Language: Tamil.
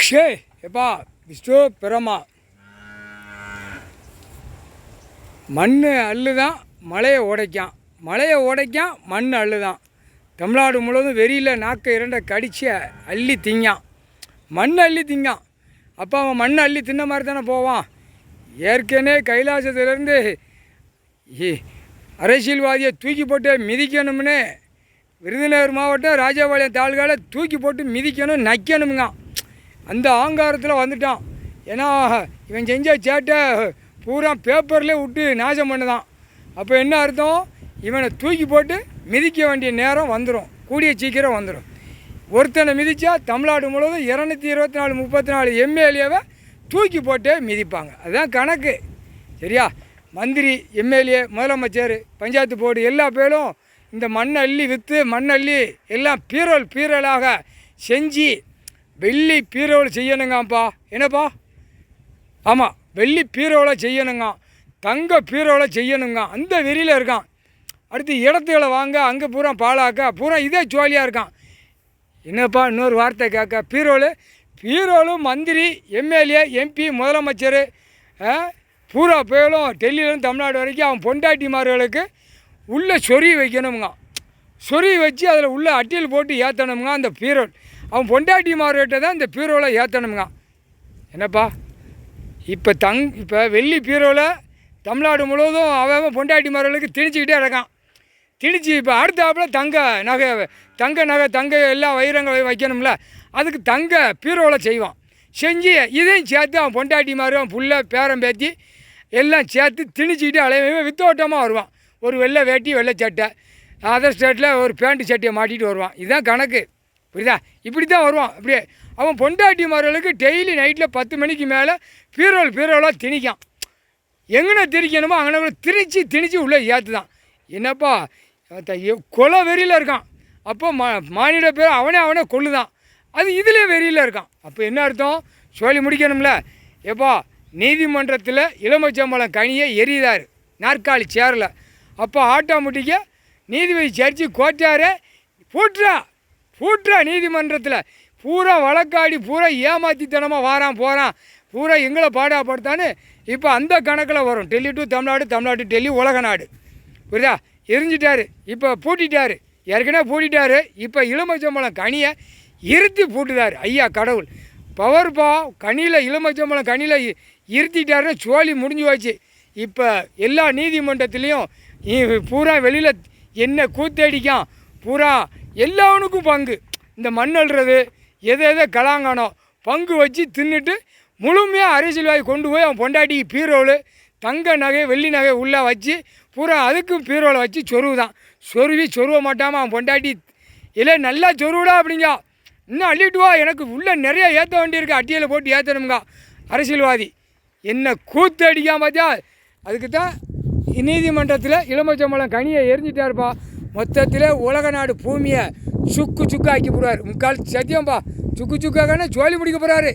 ஷே எப்பா விஷ்ணு பிரமா மண் அள்ளுதான் மலையை உடைக்கான் மண் அள்ளுதான். தமிழ்நாடு முழுவதும் வெறியில் நாக்கை இரண்டை கடிச்சு அள்ளி திங்கான், மண் அள்ளி திங்கான். அப்போ அவன் மண் அள்ளி தின்ன மாதிரி தானே போவான். ஏற்கனவே கைலாசத்துலேருந்து அரசியல்வாதியை தூக்கி போட்டு மிதிக்கணும்னு விருதுநகர் மாவட்டம் ராஜபாளையம் தாலுகாவில் தூக்கி போட்டு மிதிக்கணும், நக்கணுங்க. அந்த ஆங்காரத்தில் வந்துட்டான். ஏன்னா இவன் செஞ்ச சேட்டை பூரா பேப்பர்லேயே விட்டு நாசம் பண்ணுதான். அப்போ என்ன அர்த்தம், இவனை தூக்கி போட்டு மிதிக்க வேண்டிய நேரம் வந்துடும், கூடிய சீக்கிரம் வந்துடும். ஒருத்தனை மிதித்தா தமிழ்நாடு முழுவதும் 224 34 எம்எல்ஏவை தூக்கி போட்டே மிதிப்பாங்க. அதுதான் கணக்கு, சரியா? மந்திரி, எம்எல்ஏ, முதலமைச்சர், பஞ்சாயத்து போர்டு எல்லா பேரும் இந்த மண் அள்ளி விற்று மண் அள்ளி எல்லாம் பீரோலாக செஞ்சு வெள்ளி பீரோல் செய்யணுங்கப்பா. என்னப்பா? ஆமாம், வெள்ளி பீரோவில் செய்யணுங்க, தங்க பீரோவில் செய்யணுங்க. அந்த வெறியில் இருக்கான். அடுத்து இடத்துகளை வாங்க, அங்கே பூரா பாலாக்க பூரா இதே ஜோலியாக இருக்கான். என்னப்பா இன்னொரு வார்த்தை கேட்க, பீரோலும் மந்திரி, எம்எல்ஏ, எம்பி, முதலமைச்சர் பூரா பேரும் டெல்லியிலேருந்து தமிழ்நாடு வரைக்கும் அவன் பொண்டாட்டிமார்களுக்கு உள்ளே சொறி வைக்கணுங்க. சொறி வச்சு அதில் உள்ள அட்டியில் போட்டு ஏற்றணுங்க. அந்த பீரோல் அவன் பொண்டாட்டிமார்கிட்ட தான் இந்த பீரோலை ஏற்றணுங்க. என்னப்பா இப்போ வெள்ளி பீரோவில் தமிழ்நாடு முழுவதும் அவன் பொண்டாட்டிமார்களுக்கு திணிச்சிக்கிட்டே இருக்கான். திணிச்சு இப்போ அடுத்தாப்பில் தங்க நகை எல்லா வைரங்களையும் வைக்கணும்ல, அதுக்கு தங்க பீரோவில் செய்வான். செஞ்சு இதையும் சேர்த்து அவன் பொண்டாட்டிமார், அவன் புள்ள பேரம் பேத்தி எல்லாம் சேர்த்து திணிச்சிக்கிட்டு அலைவன் வித்தோட்டமாக வருவான். ஒரு வெள்ளை வேட்டி, வெள்ளை சட்டை, அதர் ஸ்டேட்டில் ஒரு பேண்ட்டு சட்டையை மாட்டிகிட்டு வருவான். இதுதான் கணக்கு, புரியுதா? இப்படி தான் வருவான். அப்படியே அவன் பொண்டாட்டிமார்களுக்கு டெய்லி நைட்டில் 10 மணிக்கு மேலே பீரோலாக திணிக்கான். எங்கன திணிக்கணுமோ அங்கே திணிச்சு உள்ளே ஏற்றுதான். என்னப்பா கொலை வெறியில் இருக்கான். அப்போ மானிட பேர் அவனே கொள்ளுதான். அது இதிலே வெறியில் இருக்கான். அப்போ என்ன அர்த்தம் சொல்லி முடிக்கணும்ல. எப்பா நீதிமன்றத்தில் எலுமிச்சம்பழம் கனியை எரியுதார் நாற்காலி சேரில். அப்போ ஆட்டோமேட்டிக்க நீதிபதி சர்ச்சு கோட்டாரே பூட்டுறா நீதிமன்றத்தில் பூரா வழக்காடி பூரா ஏமாற்றித்தனமாக வாரான் போகிறான், பூரா எங்களை பாடாப்படுத்தான்னு இப்போ அந்த கணக்கில் வரும். டெல்லி டு தமிழ்நாடு டெல்லி உலக நாடு, புரியுதா? எரிஞ்சிட்டாரு, இப்போ பூட்டிட்டார். ஏற்கனவே பூட்டிட்டார். இப்போ எலுமிச்சம்பழம் கனியை இருத்தி பூட்டுதார். ஐயா கடவுள் பவர்ப்பா. எலுமிச்சம்பழம் கனியில் இருத்திட்டாருன்னு சோழி முடிஞ்சு போச்சு. இப்போ எல்லா நீதிமன்றத்துலேயும் பூரா வெளியில் என்ன கூத்தடிக்கான், பூரா எல்லாவனுக்கும் பங்கு. இந்த மண் அள்ளுறது எதை கலாங்கானோ பங்கு வச்சு தின்னுட்டு முழுமையாக அரசியல்வாதி கொண்டு போய் அவன் பொண்டாட்டிக்கு பீரோல் தங்க நகை வெள்ளி நகை உள்ளே வச்சு பூரா அதுக்கும் பீரோவில் வச்சு சொருவுதான். சொருவ மாட்டாமல் அவன் பொண்டாட்டி இல்லை நல்லா சொருவிடா அப்படிங்க, இன்னும் அள்ளிட்டு வா, எனக்கு உள்ளே நிறைய ஏற்ற வேண்டியிருக்கு, அட்டியில் போட்டு ஏற்றணுங்க அரசியல்வாதி. என்ன கூத்து அடிக்காம பார்த்தியா? அதுக்கு தான் நீதிமன்றத்தில் எலுமிச்சம்பழம் கனியை எரிஞ்சிட்டாருப்பா. மொத்தத்தில் உலக நாடு பூமியை சுக்கு ஆக்கி போடுவார். முக்கால் சத்தியம்பா சுக்காக்கான ஜோலி முடிக்க போகிறாரு.